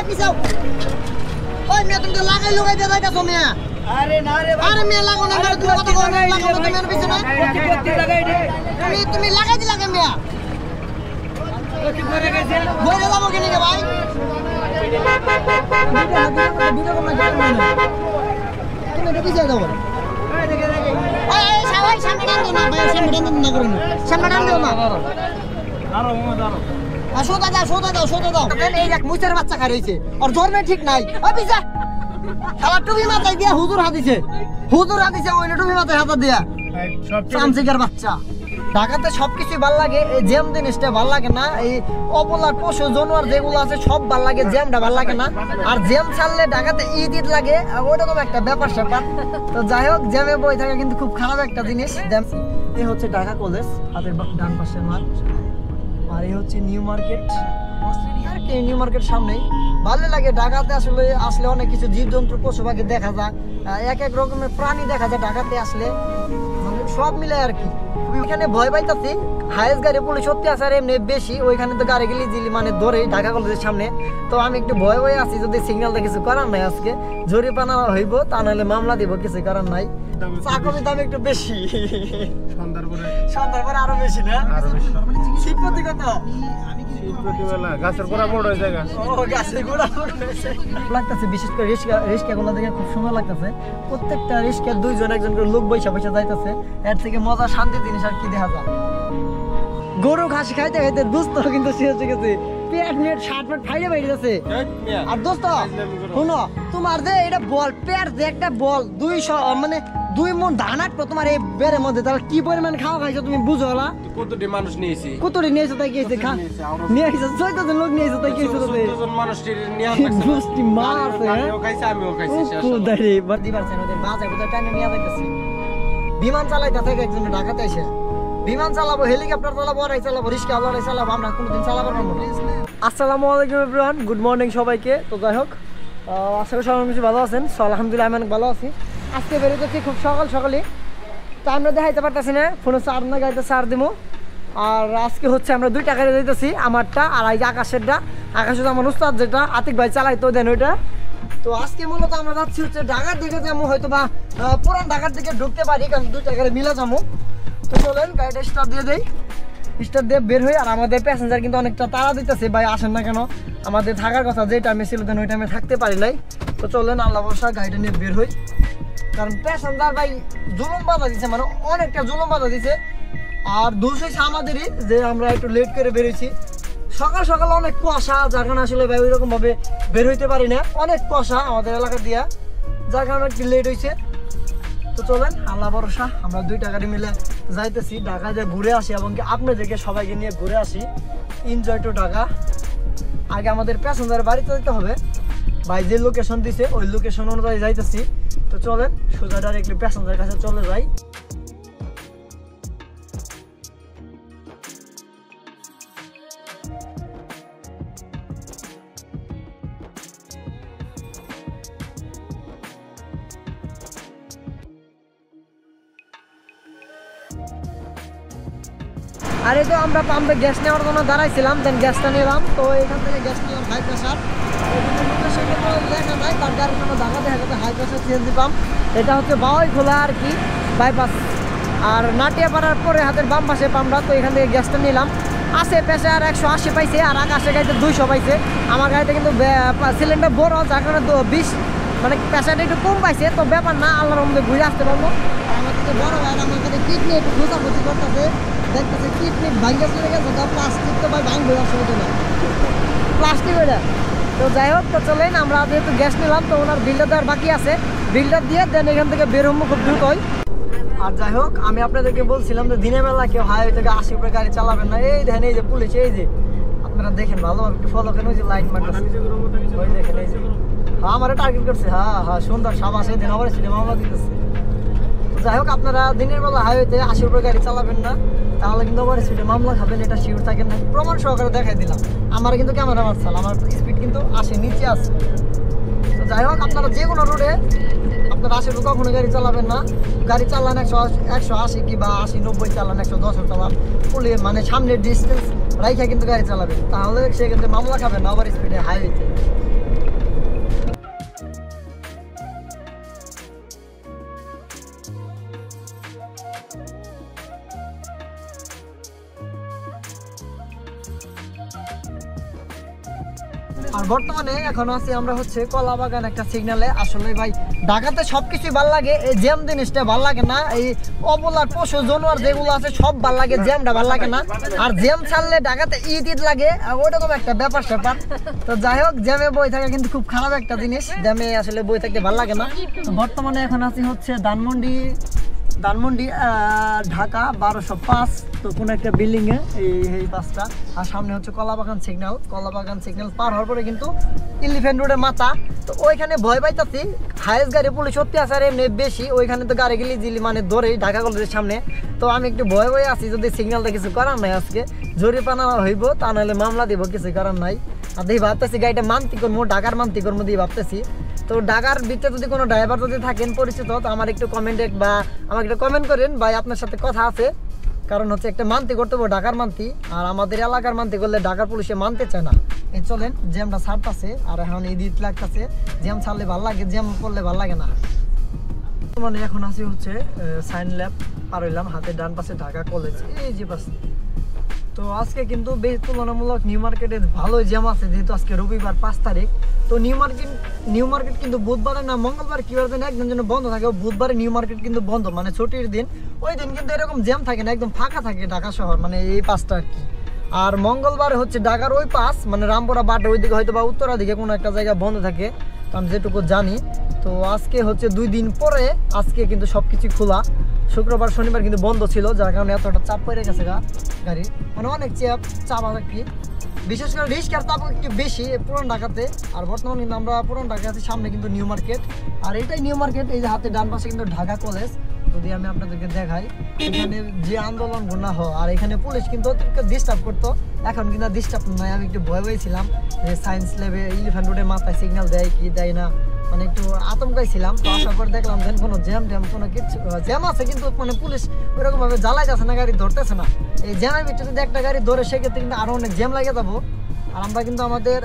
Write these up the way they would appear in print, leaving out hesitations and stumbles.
পিছাও ওই মেয়ে তুমি লাগাই লাগাই দিয়ে যাইতাছো মেয়ে আরে না রে ভাই আরে মেয়ে লাগো না তুমি কথা কও না লাগো না তুমি পিছনে প্রতি লাগাই দে তুমি লাগাই দি লাগে মেয়ে কি করে গেছে বইরে যাবো কেন রে ভাই ভিডিও কোন না তুমি এটা পিছাই দাও এই দেখে দেখে এই সবাই সামনে টান দাও না ভাই সামনে টান না করো না সামনে টান দাও না দাঁড়াও সোদা দাও এই দেখ মুছের বাচ্চা খাই রইছে আর জন্মে ঠিক নাই ওই পিছা শালা টুপি মাথায় দিয়া হুজুর হাদিছে ওই টুপি মাথায় হাত দিয়া চামচিকার বাচ্চা ঢাকাতে সবকিছু ভাল লাগে এই জ্যাম জিনিসটা ভাল লাগে না এই অপলার পশু জানোয়ার যেগুলো আছে সব ভাল লাগে জ্যামটা ভাল লাগে না আর জ্যাম ছাড়লে ঢাকাতে ঈদ লাগে ওইরকম একটা ব্যাপার স্যাপার তো যাই হোক জ্যামে বই থাকা কিন্তু খুব খারাপ একটা জিনিস জ্যাম এই হচ্ছে ঢাকা কলেজ হাতের ডান পাশের মাঠ আর এই হচ্ছে নিউ মার্কেট নিউ মার্কেট সামনেই ভালো লাগে ঢাকাতে আসলে অনেক কিছু জীবজন্তু পশু পাখি দেখা যায় এক এক রকমের প্রাণী দেখা যায় ঢাকাতে আসলে মানে সব মিলে আর কি এখানে ভয় পাইতাছি হাইয়েস্ট গাড়ি পুলিশ সত্যি আছে আর এমনি বেশি ওইখানে তো গাড়ি গেলে দিলি মানে ধরে ঢাকা কলেজের সামনে তো আমি একটু ভয় আছি যদি সিগন্যালটা কিছু করার নাই আজকে জরিমানা হইব তা নাহলে মামলা দিব কিছু করার নাই চাকরির দাম একটু বেশি সন্ধ্যার পরে আরো বেশি না শীত প্রতি কত গাছের গোড়া বড় হয়েছে লাগতেছে বিশেষ করে রিস্কা গুলো দেখে খুব সুন্দর লাগতেছে প্রত্যেকটা রিস্কার দুইজন একজন করে লোক বৈশা যাইতেছে এর থেকে মজা শান্তি জিনিস আর কি দেখা যায় গরু ঘাস খাইতে খাইতে দোস্ত কিন্তু শেষ হয়ে গেছে পেট নেট শার্ট পেট ফাইলে বাইরে যাচ্ছে আর দোস্ত শুনো তোমার যে এটা বল পেট যে একটা বল 200 মানে 2 মণ ধান আটতো তোমার এই বেড়ের মধ্যে তাহলে কি পরিমাণ খাওয়া খাইছো তুমি বুঝো না কতটি মানুষ নিয়েছি তাই গিয়েছে নিয়ে আসছে 14 জন লোক নিয়েছে তাই গিয়েছে 14 জন মানুষ নিয়ে আসছে গুষ্টি মারছে আমিও খাইছি খুদারে বাদি পারছেন ওদের বাজার কোথায় টাইমে নিয়ে যাইতেছি বিমান চালাইতে একজন ঢাকাতে এসে বিমান চালাবো হেলিকপ্টার চালাবো আর চালাবো রিস্কা আল্লাহ চালাবো আমরা কোনোদিন চালাবো না আসসালামু আলাইকুম এভরিওয়ান গুড মর্নিং সবাইকে তো যাই হোক আশা করি সবাই কিছু ভালো আছেন আলহামদুলিল্লাহ আমি অনেক ভালো আছি আজকে বেরোতেছি খুব সকালে তো আমরা দেখাইতে পারতেছি না ফোনে চার না গাড়িতে চার দিব আর আজকে হচ্ছে আমরা 2 টাকা দিতেছি আমারটা আর এই যে আকাশেরটা আকাশের আমার উস্তাদ যেটা আতিক ভাই চালাইতো দেন ওইটা তো আজকে মূলত আমরা যাচ্ছি হচ্ছে ঢাকার দিকে যাবো হয়তো বা পুরান ঢাকার দিকে ঢুকতে পারি কারণ 2 টাকারে মিলে যাবো তো চলেন গাড়িটা স্টার্ট দিয়ে দেই স্টার্ট দিয়ে বের হই আর আমাদের প্যাসেঞ্জার কিন্তু অনেকটা তাড়া দিতেছে ভাই আসেন না কেন আমাদের থাকার কথা যে টাইমে ছিল দেন ওই টাইমে থাকতে পারি নাই তো চলেন আল্লাহ ভরসা গাড়িটা নিয়ে বের হই কারণ প্যাসেঞ্জার ভাই জুলুম বাধা দিচ্ছে মানে অনেকটা জুলুম বাধা দিচ্ছে আর দোষ হয়েছে আমাদেরই যে আমরা একটু লেট করে বেরোইছি সকাল অনেক কুয়াশা যার কারণে আসলে ভাই ওইরকম ভাবে বের হইতে পারি না অনেক কুয়াশা আমাদের এলাকা দিয়া যার কারণে একটু লেট হয়েছে তো চলেন আল্লাহ ভরসা আমরা 2 টাকারই মিলে যাইতেছি ঢাকা যে ঘুরে আসি এবং আপনাদেরকে সবাইকে নিয়ে ঘুরে আসি এনজয় টু ঢাকা আগে আমাদের প্যাসেঞ্জার বাড়িতে যেতে হবে ভাই যে লোকেশন দিছে ওই লোকেশন অনুযায়ী যাইতেছি তো চলেন সোজা ডাইরেক্টলি প্যাসেঞ্জার কাছে চলে যাই আরে তো আমরা পাম্পে গ্যাস নেওয়ার জন্য দাঁড়াইছিলাম দেন গ্যাসটা নিলাম তো এখান থেকে গ্যাস নিলাম হাই প্রেশার লেখা নাই তার গাড়ির জন্য ঢাকা দেখা যাচ্ছে হাই প্রেশার সিএনজি পাম্প এটা হচ্ছে বাওয়াই খোলা আর কি বাইপাস আর নাটিয়াপাড়ার পরে হাতের বাম পাশে পাম্পটা তো এখান থেকে গ্যাসটা নিলাম আছে প্রেশার 180 পাইছে আর আকাশের গাড়িতে 200 পাইছে আমার গাড়িতে কিন্তু সিলিন্ডার বড় যার কারণে 20 মানে প্রেশারটা একটু কম পাইছে তো ব্যাপার না আল্লাহর মধ্যে ঘুরে আসতে পারবো আর আমার কাছে বড় ভাই আমার কাছে কিডনি একটু খোঁজাখুঁজি করতেছে দেখতেছে কিডনি ভাঙ্গা চলে গেছে প্লাস্টিক তো ভাই ভাঙবে অসুবিধা নেই প্লাস্টিক ওইটা তো যাই হোক তো চলেন আমরা যেহেতু গ্যাস নিলাম তো ওনার বিলটা দেওয়ার বাকি আছে বিলটা দিয়ে দেন এখান থেকে বের হবো খুব দ্রুতই আর যাই হোক আমি আপনাদেরকে বলছিলাম যে দিনের বেলা কেউ হাইওয়ে থেকে 80 উপরে গাড়ি চালাবেন না এই দেখেন এই যে পুলিশ এই যে আপনারা দেখেন ভালোভাবে একটু ফলো করেন ওই যে লাইট মারতেছে ওই দেখেন এই যে হ্যাঁ আমারে টার্গেট করছে হ্যাঁ সুন্দর সাবাস এই দিন আবার ছিল মামলা দিতেছে যাই হোক আপনারা দিনের বেলা হাইওয়েতে 80 উপরে গাড়ি চালাবেন না তাহলে কিন্তু আবার স্পিডে মামলা খাবেন এটা শিওর থাকেন না প্রমাণ সহকারে দেখাই দিলাম আমার কিন্তু ক্যামেরা মারছাল আমার স্পিড কিন্তু 80 নিচে আছে তো যাই হোক আপনারা যে কোনো রোডে আপনারা 80 উপরে কখনো গাড়ি চালাবেন না গাড়ি চালান 180 কি বা 80-90 চালান 110 চালান পুলি মানে সামনের ডিস্টেন্স রাইখা কিন্তু গাড়ি চালাবেন তাহলে সে কিন্তু মামলা খাবেন না আবার স্পিডে হাইওয়েতে আর বর্তমানে এখন আছি আমরা হচ্ছে কলাবাগান একটা সিগন্যালে। আসলে ভাই ঢাকাতে সবকিছুই ভাল লাগে, এই জ্যাম জিনিসটা ভাল লাগে না। এই অবলার পশু জানোয়ার যেগুলো আছে সব ভাল লাগে, জ্যামটা ভাল লাগে না। আর জ্যাম ছাড়লে ঢাকাতে ঈদ লাগে, ওইরকম একটা ব্যাপার স্যাপার। তো যাই হোক, জ্যামে বই থাকা কিন্তু খুব খারাপ একটা জিনিস, জ্যামে আসলে বই থাকতে ভাল লাগে না। তো বর্তমানে এখন আছি হচ্ছে ধানমন্ডি ঢাকা 1205। তো কোনো একটা বিল্ডিং এ এই পাঁচটা, আর সামনে হচ্ছে কলাবাগান সিগন্যাল পার হওয়ার পরে কিন্তু এলিফ্যান্ট রোডের মাথা। তো ওইখানে ভয় পাইতাছি, হাইয়েস্ট গাড়ি পুলিশ সত্যি আছে আর এমনি বেশি, ওইখানে তো গাড়ি গেলি জিলি মানে ধরে ঢাকা কলেজের সামনে। তো আমি একটু ভয় আছি, যদি সিগন্যালটা কিছু করার নাই আজকে জরিপানা হইব, তা নাহলে মামলা দিব, কিছু করার নাই। আর দেখি ভাবতেছি গাড়িটা মানতি করবো, ঢাকার মানতি করবো দিয়ে ভাবতেছি। তো ঢাকার ভিতরে যদি কোনো ড্রাইভার যদি থাকেন পরিচিত, তো আমার একটু কমেন্টে বা আমাকে একটু কমেন্ট করেন, ভাই আপনার সাথে কথা আছে। কারণ হচ্ছে একটা মানতি করতে হবে, ঢাকার মানতি, আর আমাদের এলাকার মানতি করলে ঢাকার পুলিশে মানতে চায় না। এই চলেন, জ্যামটা ছাড়তেছে, আর এখন ঈদ লাগতেছে, জ্যাম ছাড়লে ভালো লাগে, জ্যাম করলে ভালো লাগে না। মানে এখন আসি হচ্ছে সাইন ল্যাব পার হইলাম, হাতে ডান পাশে ঢাকা কলেজ, এই যে পাশে। তো আজকে কিন্তু বেশ তুলনামূলক নিউ মার্কেটে ভালোই জ্যাম আছে, যেহেতু আজকে রবিবার 5 তারিখ। তো নিউ মার্কেট কিন্তু বুধবারে না মঙ্গলবার কি দিন একদিন জন্য বন্ধ থাকে, বুধবারে নিউ মার্কেট কিন্তু বন্ধ, মানে ছুটির দিন। ওই দিন কিন্তু এরকম জ্যাম থাকে না, একদম ফাঁকা থাকে ঢাকা শহর, মানে এই পাঁচটা আর কি। আর মঙ্গলবারে হচ্ছে ঢাকার ওই পাশ, মানে রামপুরা বাটা ওইদিকে হয়তো বা উত্তরা দিকে কোনো একটা জায়গা বন্ধ থাকে, তো আমি যেটুকু জানি। তো আজকে হচ্ছে 2 দিন পরে আজকে কিন্তু সব কিছু খোলা। শুক্রবার শনিবার কিন্তু বন্ধ ছিল, যার কারণে এতটা চাপ পড়ে গেছে গাড়ির, মানে অনেক চাপ আর কি। বিশেষ করে রিস্কের চাপ একটু বেশি পুরান ঢাকাতে। আর বর্তমানে কিন্তু আমরা পুরান ঢাকাতে, সামনে কিন্তু নিউ মার্কেট, আর এটাই নিউ মার্কেট। এই যে হাতে ডান পাশে কিন্তু ঢাকা কলেজ। যদি আমি আপনাদেরকে দেখাই, এখানে যে আন্দোলন না হয়, আর এখানে পুলিশ কিন্তু ডিস্টার্ব করতো, এখন কিন্তু ডিস্টার্ব নয়। আমি একটু ভয় পেয়েছিলাম যে সায়েন্স ল্যাবে এলিফ্যান্ট রোডের মাথায় সিগন্যাল দেয় কি দেয় না, মানে একটু আতঙ্কাই ছিলাম। তো আসার পর দেখলাম যে কোনো জ্যাম কোনো কিছু জ্যাম আছে, কিন্তু মানে পুলিশ ওইরকম ভাবে জ্বালাই যাচ্ছে না, গাড়ি ধরতেছে না। এই জ্যামের ভিতরে যদি একটা গাড়ি ধরে, সেক্ষেত্রে কিন্তু আরো অনেক জ্যাম লাগে যাবো। আর আমরা কিন্তু আমাদের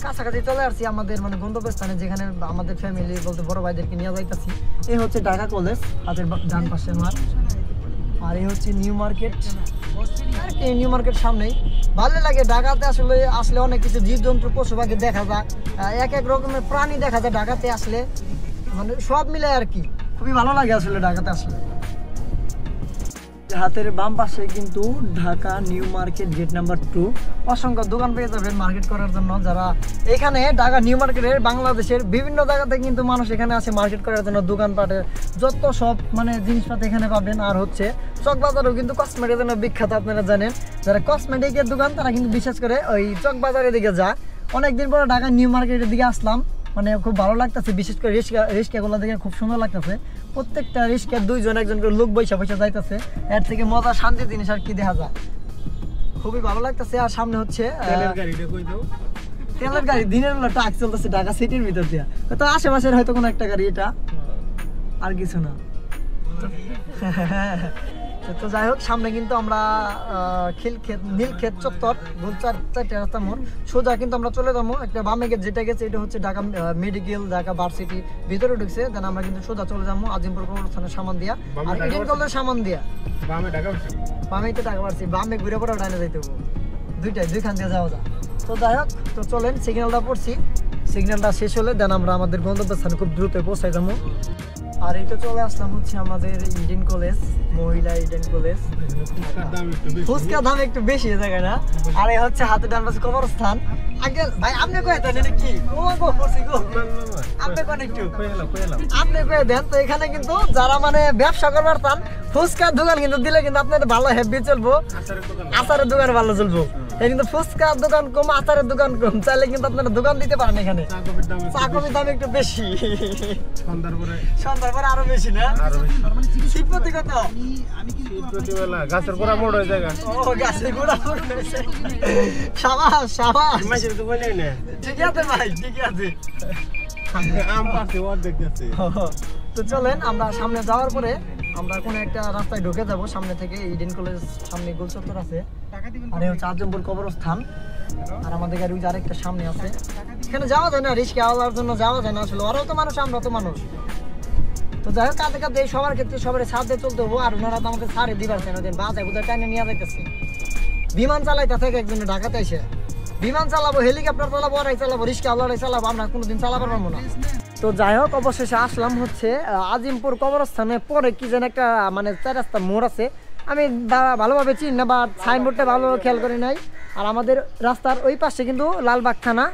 কাছাকাছি চলে আসছি, আমাদের মানে গন্তব্যস্থানে, যেখানে আমাদের ফ্যামিলি বলতে বড় ভাইদেরকে নিয়ে যাইতেছি। এই হচ্ছে ঢাকা কলেজ, হাতের ডান পাশে মাঠ, আর এই হচ্ছে নিউ মার্কেট। আর কি নিউ মার্কেট সামনেই, ভালো লাগে ঢাকাতে আসলে অনেক কিছু জীবজন্তু পশু পাখি দেখা যায়, এক রকমের প্রাণী দেখা যায় ঢাকাতে আসলে, মানে সব মিলে আর কি, খুবই ভালো লাগে আসলে ঢাকাতে আসলে। হাতের বাম পাশে কিন্তু Dhaka new market gate number 2, অসংখ্য দোকান পেয়ে যাবেন মার্কেট করার জন্য। যারা এখানে ঢাকা নিউ মার্কেটের বাংলাদেশের বিভিন্ন জায়গাতে কিন্তু মানুষ এখানে আসে মার্কেট করার জন্য, দোকানপাটের যত সব মানে জিনিসপাতি এখানে পাবেন। আর হচ্ছে চকবাজারও কিন্তু কসমেটিকের জন্য বিখ্যাত, আপনারা জানেন। যারা কসমেটিকের দোকান তারা কিন্তু বিশেষ করে ওই চকবাজারের দিকে যায়। অনেকদিন পরে ঢাকা নিউ মার্কেটের দিকে আসলাম, মানে খুব ভালো লাগতেছে। বিশেষ করে রিস্কাগুলো দেখে খুব সুন্দর লাগতেছে, প্রত্যেকটা রিস্কার 2 জন 1 জন করে লোক বৈশা যাইতেছে। এর থেকে মজা শান্তি জিনিস আর কি দেখা যায়, খুবই ভালো লাগতেছে। আর সামনে হচ্ছে তেলের গাড়ি, দিনের বেলা ট্রাক চলতেছে ঢাকা সিটির ভিতর দিয়ে, তো আশেপাশের হয়তো কোনো একটা গাড়ি, এটা আর কিছু না। তো যাই হোক, সামনে কিন্তু আমরা নীলক্ষেত চত্বর, গোল 4 রাস্তা মোড় সোজা কিন্তু আমরা চলে যাবো। একটা বামে গেট যেটা গেছে, এটা হচ্ছে ঢাকা মেডিকেল, ঢাকা ভার্সিটি ভিতরে ঢুকছে। দেন আমরা কিন্তু সোজা চলে যাবো আজিমপুর কবরস্থানের সামান দিয়া, আর ইডেন কলেজের সামান দিয়া। বামে তো ঢাকা ভার্সিটি, বামে ঘুরে পরে ডাইনে যাইতে হবো, দুইখান দিয়ে যাওয়া যায়। তো যাই হোক, তো চলেন, সিগন্যালটা পড়ছি, সিগন্যালটা শেষ হলে দেন আমরা আমাদের গন্তব্যস্থানে খুব দ্রুত পৌঁছাই যাবো। আর এই তো চলে আসলাম হচ্ছে আমাদের ইডেন কলেজ, মহিলা ইডেন কলেজ। ফুচকার দাম একটু বেশি জায়গায় না। আর এই হচ্ছে হাতে ডান পাশে কবরস্থান। আগে ভাই আপনি কয়ে দেন কি আপনি কোন একটু আপনি কয়ে দেন। তো এখানে কিন্তু যারা মানে ব্যবসা করবার চান, ফুচকার দোকান কিন্তু দিলে কিন্তু আপনাদের ভালো হেভি চলবো, আচারের দোকান ভালো চলবো। কিন্তু ফুচকার দোকান কম, আচারের দোকান কম, চাইলে কিন্তু আপনারা দোকান দিতে পারেন এখানে। চা কফির দাম একটু বেশি, সন্ধ্যার পরে আরো বেশি না? শীত প্রতি কত? গাছের গোড়া মোড় হয়ে যায়। ও গাছের গোড়া মোড় হয়েছে, সাবাস সাবাস, ঠিক আছে ভাই, ঠিক আছে। তো চলেন, আমরা সামনে যাওয়ার পরে আমরা কোনো একটা রাস্তায় ঢুকে যাব। সামনে থেকে ইডেন কলেজ, সামনে গোল চত্বর আছে, আর হচ্ছে আজিমপুর কবরস্থান। আর আমাদের গাড়ি আরেকটা সামনে আছে, এখানে যাওয়া যায় না, রিস্কে আওয়ার জন্য যাওয়া যায় না আসলে। ওরাও তো মানুষ, আমরা তো মানুষ। তো যাই হোক, কাঁদে কাঁদে সবার ক্ষেত্রে সবার সাথে চলতে হবো। আর ওনারা তো আমাকে ছাড়ে দিবার চাই না, বাজায় বোঝা টাইনে নিয়ে যাইতেছে। বিমান চালাইতে থাকে একজনে ঢাকাতে এসে, বিমান চালাবো, হেলিকপ্টার চালাবো, ওরাই চালাবো, রিস্কা ওরাই চালাবো, আমরা কোনোদিন চালাতে পারবো না। তো যাই হোক, অবশেষে আসলাম হচ্ছে আজিমপুর কবরস্থানে পরে কি যেন একটা মানে 4 রাস্তা মোড় আছে, আমি ভালোভাবে চিনি না বা সাইনবোর্ডটা ভালোভাবে খেয়াল করি নাই। আর আমাদের রাস্তার ওই পাশে কিন্তু লালবাগ থানা,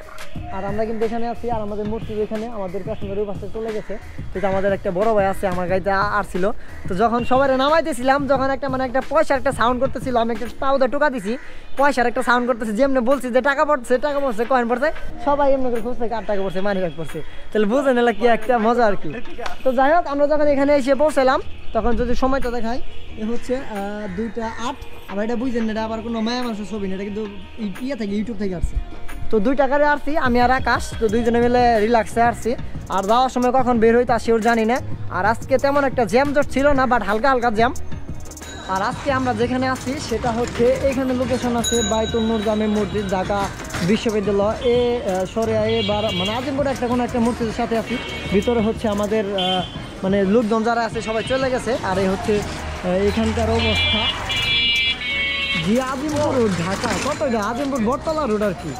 আর আমরা কিন্তু এখানে আছি। আর আমাদের মূর্তি এখানে আমাদের প্যাসেঞ্জার ওই পাশে চলে গেছে। তো আমাদের একটা বড় ভাই আছে, আমার গাড়িতে আসছিল। তো যখন সবাই নামাইতেছিলাম, যখন একটা মানে একটা পয়সার একটা সাউন্ড করতেছিল, আমি একটা পাউদা টোকা দিছি, পয়সার একটা সাউন্ড করতেছি, যেমনি বলছি যে টাকা পড়ছে কয়েন পড়ছে, সবাই এমনি করে খুঁজছে কার টাকা পড়ছে, মানি ব্যাগ পড়ছে। তাহলে বুঝে নিলে কি একটা মজা আর কি। তো যাই হোক, আমরা যখন এখানে এসে পৌঁছালাম, তখন যদি সময়টা দেখাই, এ হচ্ছে 2:08। আবার এটা বুঝছেন না, এটা আবার কোনো মায়া মানুষের ছবি না, এটা কিন্তু ইয়ে থেকে ইউটিউব থেকে আসছে। তো 2 টাকারে আসছি আমি আর আকাশ, তো দুইজনে মিলে রিল্যাক্সে আসছি। আর যাওয়ার সময় কখন বের হইতে আসি ওর জানি না। আর আজকে তেমন একটা জ্যাম জট ছিল না, বাট হালকা হালকা জ্যাম। আর আজকে আমরা যেখানে আছি সেটা হচ্ছে এখানে লোকেশন আছে বাইতুল নূর জামে মসজিদ, ঢাকা বিশ্ববিদ্যালয় সরিয়া মানে আজিমপুরে একটা কোনো একটা মসজিদের সাথে আছি। ভিতরে হচ্ছে আমাদের মানে লোকজন যারা আছে সবাই চলে গেছে। আর এই হচ্ছে এখানকার অবস্থা। জি, আজিমপুর রোড, ঢাকা কত আজিমপুর বটতলা রোড আর কি।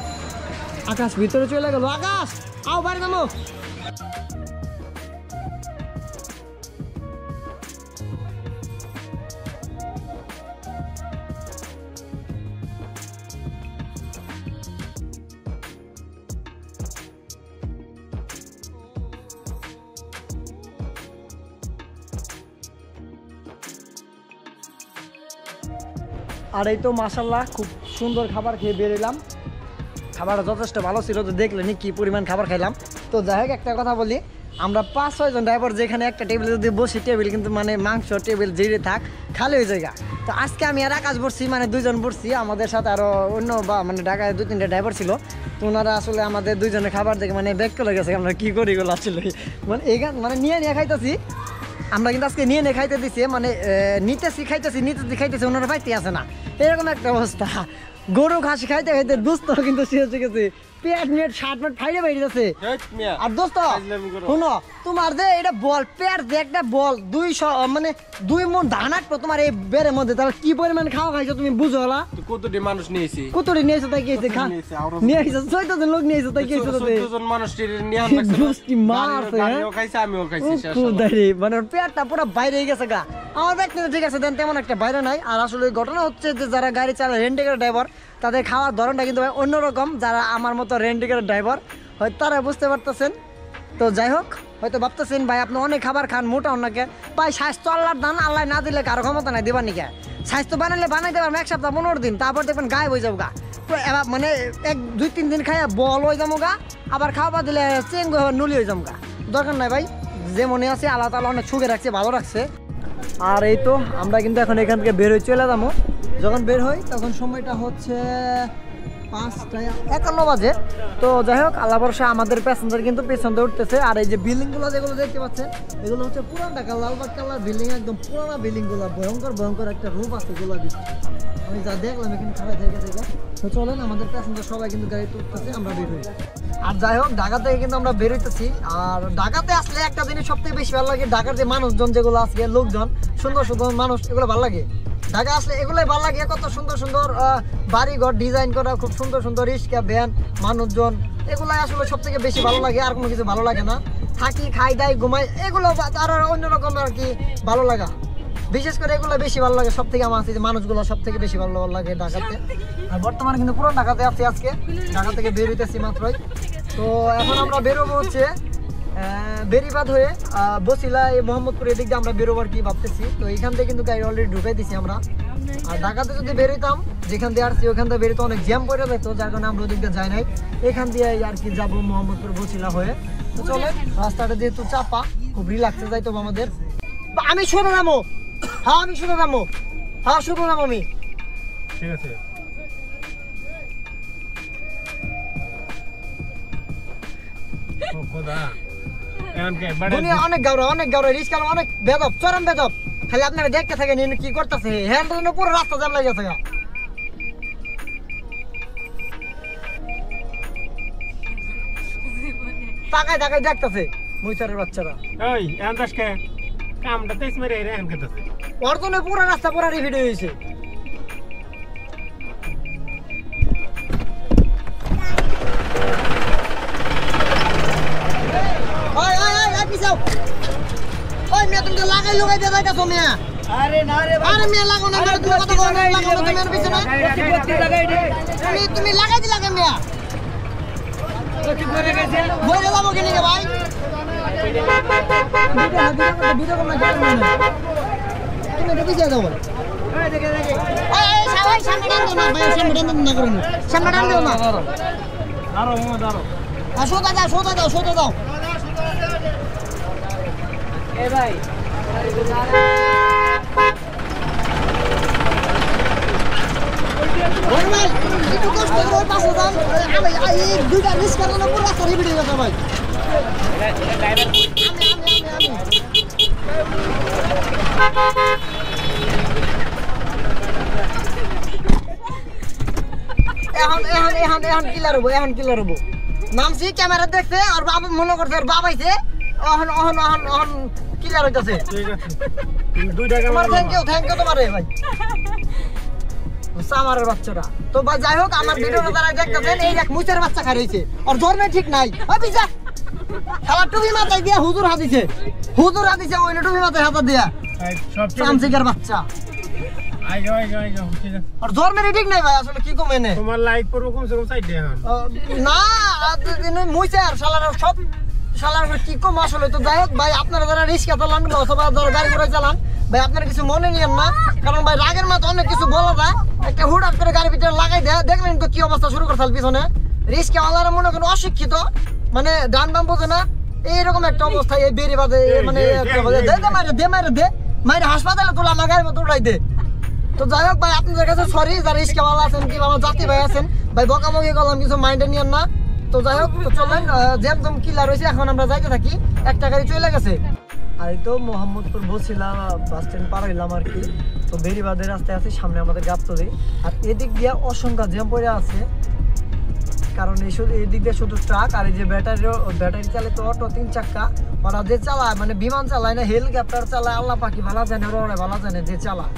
আকাশ ভিতরে চলে গেল, আকাশ আও বাইরে যাবো। আর এই তো মাশাল্লাহ খুব সুন্দর খাবার খেয়ে বেরোলাম। খাবারটা যথেষ্ট ভালো ছিল, তো দেখলেনি কি পরিমাণ খাবার খাইলাম। তো যাই হোক, একটা কথা বলি, আমরা 5-6 জন ড্রাইভার যেখানে একটা টেবিলে যদি বসি, টেবিল কিন্তু মানে মাংস টেবিল যেড়ে থাক খালি হয়ে যায়। তো আজকে আমি আর আকাশ বসছি, মানে 2 জন বসছি, আমাদের সাথে আরও অন্য বা মানে ঢাকায় 2-3টা ড্রাইভার ছিল। তো ওনারা আসলে আমাদের 2 জনের খাবার দেখে মানে ব্যাক করে গেছে, আমরা কী করি গেলো আসলে মানে এখান মানে নিয়ে খাইতেছি। আমরা কিন্তু আজকে নিয়ে খাইতে দিছি, মানে নিতেছি খাইতেছি, ওনারা পাইতে আছে না, এরকম একটা অবস্থা। গরু ঘাস খাইতে খাইতে দোস্ত কিন্তু শেষ হয়ে গেছে, পেট মিনিট 60 মিনিট ফাইডে বাইরে যাচ্ছে। আর দোস্ত শুনো, তোমার যে এটা বল পেট যে একটা বল 200 মানে 2 মণ ধান আটবো তোমার এই বেড়ের মধ্যে, তাহলে কি পরিমাণ খাওয়া খাইছো তুমি বুঝো হলা। কতটি মানুষ নিয়েছি, কতটি নিয়েছো তাই কি খা নিয়ে আইছো, 14 জন লোক নিয়েছো তাই কি 14 জন মানুষ নিয়ে আনছে, গুষ্টি মারছে। আমিও খাইছি আমিও খাইছি শেষ মানে পেটটা পুরো বাইরে হয়ে গেছে গা। আমার ব্যাগ থেকে ঠিক আছে দেন, তেমন একটা বাইরে নাই। আর আসলে ঘটনা হচ্ছে যে যারা গাড়ি চালায় রেন্টিকার ড্রাইভার, তাদের খাওয়ার ধরনটা কিন্তু অন্যরকম। যারা আমার মতো রেন্টিকার ড্রাইভার হয়তো তারা বুঝতে পারতেছেন। তো যাই হোক, হয়তো ভাবতেছেন ভাই আপনি অনেক খাবার খান, মোটা অন্যকে ভাই, স্বাস্থ্য আল্লাহর দান, আল্লাহ না দিলে কারো ক্ষমতা নাই দিবার নিকে। স্বাস্থ্য বানাইলে বানাইতে পারবেন 1 সপ্তাহ 15 দিন, তারপর দেখবেন গায়েব হয়ে যাবো গা। তো মানে 1-2-3 দিন খাইয়া বল হয়ে যাবো গা, আবার খাওয়া দিলে চেঙ্গু নুলি হয়ে যাবো গা। দরকার নাই ভাই, যে মনে আছে আল্লাহ তাআলা অনেক সুখে রাখছে, ভালো রাখছে। আর এই তো আমরা কিন্তু এখন এখান থেকে বের হয়ে চলে যাবো। যখন বের হই তখন সময়টা হচ্ছে 5:51 বাজে। তো যাই হোক, আল্লাহ ভরসা আমাদের প্যাসেঞ্জার কিন্তু পেছন দিয়ে উঠতেছে। আর এই যে বিল্ডিংগুলো যেগুলো দেখতে পাচ্ছেন, এগুলো হচ্ছে পুরান ঢাকা লালবাগ কালার বিল্ডিং, একদম পুরানা বিল্ডিংগুলো, ভয়ঙ্কর একটা রূপ আছে গোলাপি। আমি যা দেখলাম এখানে খারাপ থেকে থেকে। তো চলেন, আমাদের প্যাসেঞ্জার সবাই কিন্তু গাড়িতে উঠতেছে, আমরা বের হই। আর যাই হোক, ঢাকা থেকে কিন্তু আমরা বের হইতেছি। আর ঢাকাতে আসলে একটা জিনিস সবথেকে বেশি ভালো লাগে, ঢাকার যে মানুষজন যেগুলো আছে, লোকজন সুন্দর সুন্দর মানুষ, এগুলো ভালো লাগে। ঢাকা আসলে এগুলোই ভালো লাগে, কত সুন্দর সুন্দর বাড়িঘর ডিজাইন করা, খুব সুন্দর সুন্দর রিক্সা ভ্যান, মানুষজন, এগুলাই আসলে সব থেকে বেশি ভালো লাগে। আর কোনো কিছু ভালো লাগে না। থাকি খাই দাই ঘুমাই, এগুলো আর অন্যরকম আর কি ভালো লাগা। বিশেষ করে এগুলো বেশি ভালো লাগে সব থেকে, আমার মানুষগুলো সব থেকে বেশি ভালো লাগে ঢাকাতে। আর বর্তমানে কিন্তু পুরো ঢাকাতে আছি, আজকে ঢাকা থেকে বের হইতেছি মাত্রই। তো এখন আমরা বেরোবো হচ্ছে বেরিবাদ হয়ে বসিলা এই মোহাম্মদপুর এদিক দিয়ে আমরা বেরোবার কি ভাবতেছি। তো এখান থেকে কিন্তু গাড়ি অলরেডি ঢুকাই দিছি আমরা। আর ঢাকাতে যদি বেরোতাম, যেখান দিয়ে আসছি ওখান থেকে বেরোতে অনেক জ্যাম পড়ে যেত, যার কারণে আমরা ওদিক দিয়ে যাই নাই। এখান দিয়ে আর কি যাবো মোহাম্মদপুর বসিলা হয়ে। তো চলে, রাস্তাটা যেহেতু চাপা, খুব রিল্যাক্সে যাইতো আমাদের। আমি শুনে নামো, হ্যাঁ আমি শুনে নামো, হ্যাঁ শুনে নামো আমি, ঠিক আছে। অনেক গাউরা রিস্ক অনেক বেদব, চরম বেদব। খালি আপনারা দেখতে থাকেন কি করতেছে, হ্যান্ড পুরো রাস্তা জ্যাম লাগে গেছে। তাকায় তাকায় দেখতেছে মুইসারের বাচ্চারা। ওই এন্দাসকে কামটা তেজ মেরে এখান করতেছে, ওর জন্য পুরো রাস্তা পুরো রিভিড হয়েছে। দিয়ে যাইতাছো মিয়া আরে না রে আরে মিয়া লাগো না তুমি কথা কও না লাগো না তুমি পিছনে তুমি লাগাই দিলা কেন মিয়া বইরে যাবো কিনি কে ভাই ভিডিও কম না তুমি এটা পিছিয়ে যাও এই সবাই সামনে টান দাও না ভাই সামনে টান না করুন সামনে টান দাও না দাঁড়াও সোজা দাও এ ভাই ওই ভাই একটু কষ্ট করে ওই পাশে যান আমি এই দুইটা মিস করলে পুরো রাস্তা রিপিট হয়ে যাবে ভাই এখন কিলার হবো নামছি ক্যামেরা দেখছে আর বাবা মনে করছে আর বাবাইছে কিলার হইতাছে তোমার থ্যাংক ইউ তোমারে ভাই সামারের বাচ্চারা তো ভাই যাই হোক আমার ভিডিওটা যারা দেখতেছেন এই এক মুচের বাচ্চা খাইছে আর জন্মে ঠিক নাই ওই যা খালা টুপি মাথায় দিয়া হুজুর হাদিছে ওই টুপি মাথায় হাত দিয়া সামসিকের বাচ্চা আইগো ঠিক আছে আর জন্মে ঠিক নাই ভাই আসলে কি কমে নে তোমার লাইক করব কম সে কম সাইড দে এখন না মুইছে আর শালার কি কম আসলে তো যাই হোক ভাই আপনারা যারা রিস্কা চালান অথবা যারা গাড়ি ঘোড়া চালান ভাই আপনারা কিছু মনে নিয়েন না কারণ ভাই রাগের মাথা অনেক কিছু বলা যায় একটা হুট করে গাড়ির ভিতরে লাগাই দেয় দেখলেন তো কি অবস্থা শুরু করছে পিছনে রিস্কাওয়ালারা মনে করেন অশিক্ষিত মানে ডান বাম বোঝে না এইরকম একটা অবস্থা এই বেরি বাজে মানে দে মাইরে হাসপাতালে তোলা আমার গাড়ির মতো উঠাই দে তো যাই হোক ভাই আপনাদের কাছে সরি যারা রিস্কাওয়ালা আছেন কিংবা আমার যাত্রী ভাই আছেন ভাই বকাবকি করলাম কিছু মাইন্ডে নিয়েন না তো যাই হোক চলেন যেমন কিলার রয়েছে এখন আমরা যাইতে থাকি একটা গাড়ি চলে গেছে আর তো মোহাম্মদপুর বসছিলাম বাস স্ট্যান্ড পার হইলাম আর কি তো বেরিবাদের রাস্তায় আছে সামনে আমাদের গাবতলি আর এদিক দিয়ে অসংখ্য জ্যাম পড়ে আছে কারণ এদিক দিয়ে শুধু ট্রাক আর এই যে ব্যাটারি চালিত অটো 3 চাক্কা ওরা যে চালায় মানে বিমান চালায় না হেলিকপ্টার চালায় আল্লাহ পাখি ভালো জানে ওরা ভালো জানে যে চালায়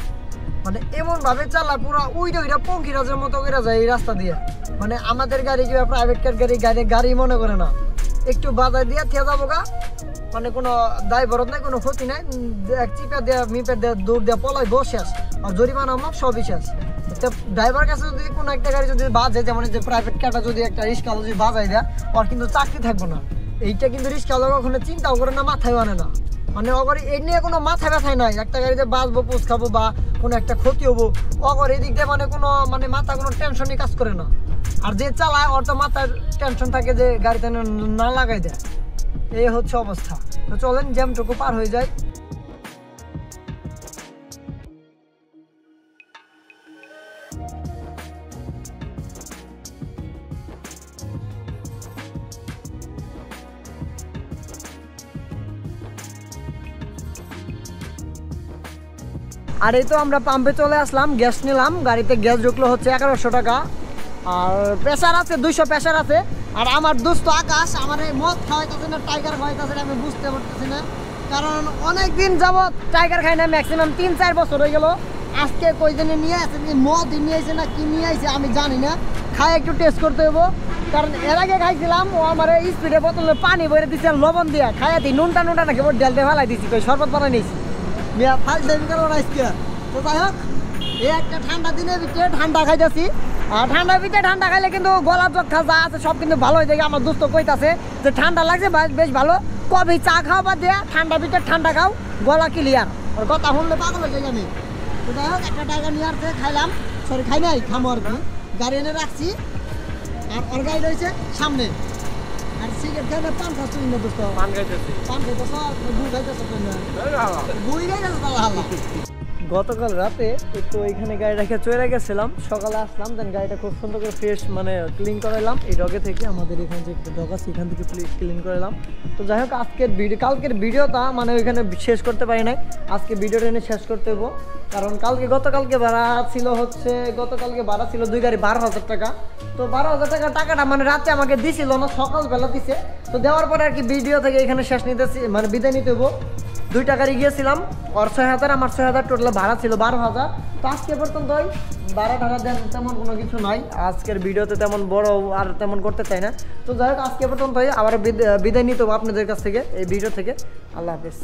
মানে এমন ভাবে চালায় পুরো ওইটা পঙ্কিরাজের মতো করে যায় এই রাস্তা দিয়ে মানে আমাদের গাড়ি কিংবা প্রাইভেট কার গাড়ি মনে করে না একটু বাজার দিয়ে থিয়া যাবো গা মানে কোনো দায় বরত নাই কোনো ক্ষতি নাই চিপা দেওয়া মিপে দেওয়া দৌড় দেওয়া পলাইবো শেষ আর জরিমানা আমার সবই শেষ ড্রাইভার কাছে যদি কোনো একটা গাড়ি যদি বাজে যেমন যে প্রাইভেট কারটা যদি একটা রিক্সাওয়ালা যদি বাজাই দেয় ওর কিন্তু চাকরি থাকবো না এইটা কিন্তু রিক্সাওয়ালা ওখানে চিন্তাও করে না মাথায় আনে না মানে অগর এই নিয়ে কোনো মাথা ব্যথাই নাই একটা গাড়িতে বাজবো পোষ খাবো বা কোনো একটা ক্ষতি হবো অগর এদিক দিয়ে মানে কোনো মানে মাথা কোনো টেনশনই কাজ করে না আর যে চালায় ওর তো মাথার টেনশন থাকে যে গাড়িতে না লাগাই দেয় এই হচ্ছে অবস্থা তো চলেন জ্যামটুকু পার হয়ে যায় আর এই তো আমরা পাম্পে চলে আসলাম গ্যাস নিলাম গাড়িতে গ্যাস ঢুকলো হচ্ছে 1100 টাকা আর প্রেসার আছে 200 প্রেসার আছে আর আমার দোস্ত আকাশ আমার এই মদ খাওয়াইতেছে না টাইগার খাওয়াইতেছে আমি বুঝতে পারতেছি না কারণ অনেক দিন যাবত টাইগার খাই না ম্যাক্সিমাম 3-4 বছর হয়ে গেল আজকে কই জনে নিয়ে আসে মদ নিয়ে আসে না কি নিয়ে আসে আমি জানি না খাই একটু টেস্ট করতে হবো কারণ এর আগে খাইছিলাম ও আমার স্পিডে বোতলে পানি ভরে দিচ্ছে লবণ দিয়া খাইয়া দিই নুনটা নাকি ওর ডেলতে ফেলাই দিচ্ছি কই শরবত বানাই নিয়েছি মিয়া ফার্স্ট টাইম করবো না আজকে তো যাই হোক এই একটা ঠান্ডা দিনের ভিতরে ঠান্ডা খাইতেছি আর ঠান্ডার ভিতরে ঠান্ডা খাইলে কিন্তু গলা যক্ষা যা আছে সব কিন্তু ভালো হয়ে যায় আমার দোস্ত কইতাছে যে ঠান্ডা লাগছে বেশ ভালো কবে চা খাও বা দেয়া ঠান্ডার ভিতরে ঠান্ডা খাও গলা ক্লিয়ার ওর কথা শুনলে পাগল হয়ে যাই আমি তো যাই হোক একটা টাকা নিয়ে আসতে খাইলাম সরি খাই নাই খামো আর কি গাড়ি এনে রাখছি আর ওর গাড়ি রয়েছে সামনে আর সিগারেট খাইলে পান খাচ্ছি না দোস্ত পান খাইতেছি গুই খাইতেছে গুই খাইতেছে তাহলে গতকাল রাতে একটু ওইখানে গাড়ি রেখে চলে গেছিলাম সকালে আসলাম দেন গাড়িটা খুব সুন্দর করে ফ্রেশ মানে ক্লিন করাইলাম এই ডগে থেকে আমাদের এখানে যে একটা ডগ আছে এখান থেকে ক্লিন করাইলাম তো যাই হোক আজকের কালকের ভিডিওটা মানে ওইখানে শেষ করতে পারি নাই আজকে ভিডিওটা এনে শেষ করতে হবো কারণ গতকালকে ভাড়া ছিল হচ্ছে গতকালকে ভাড়া ছিল 2 গাড়ি 12,000 টাকা তো 12,000 টাকাটা মানে রাতে আমাকে দিছিল না সকালবেলা দিছে তো দেওয়ার পরে আর কি ভিডিও থেকে এখানে শেষ নিতেছি মানে বিদায় নিতে হবো 2 টাকারই গিয়েছিলাম ওর 6,000 আমার 6,000 টোটাল ভাড়া ছিল 12,000 তো আজকে পর্যন্ত ভাড়া টাড়া দেন তেমন কোনো কিছু নাই আজকের ভিডিওতে তেমন বড় আর তেমন করতে চাই না তো যাই হোক আজকে পর্যন্ত আবার বিদায় নিতে হবে আপনাদের কাছ থেকে এই ভিডিও থেকে আল্লাহ হাফেজ।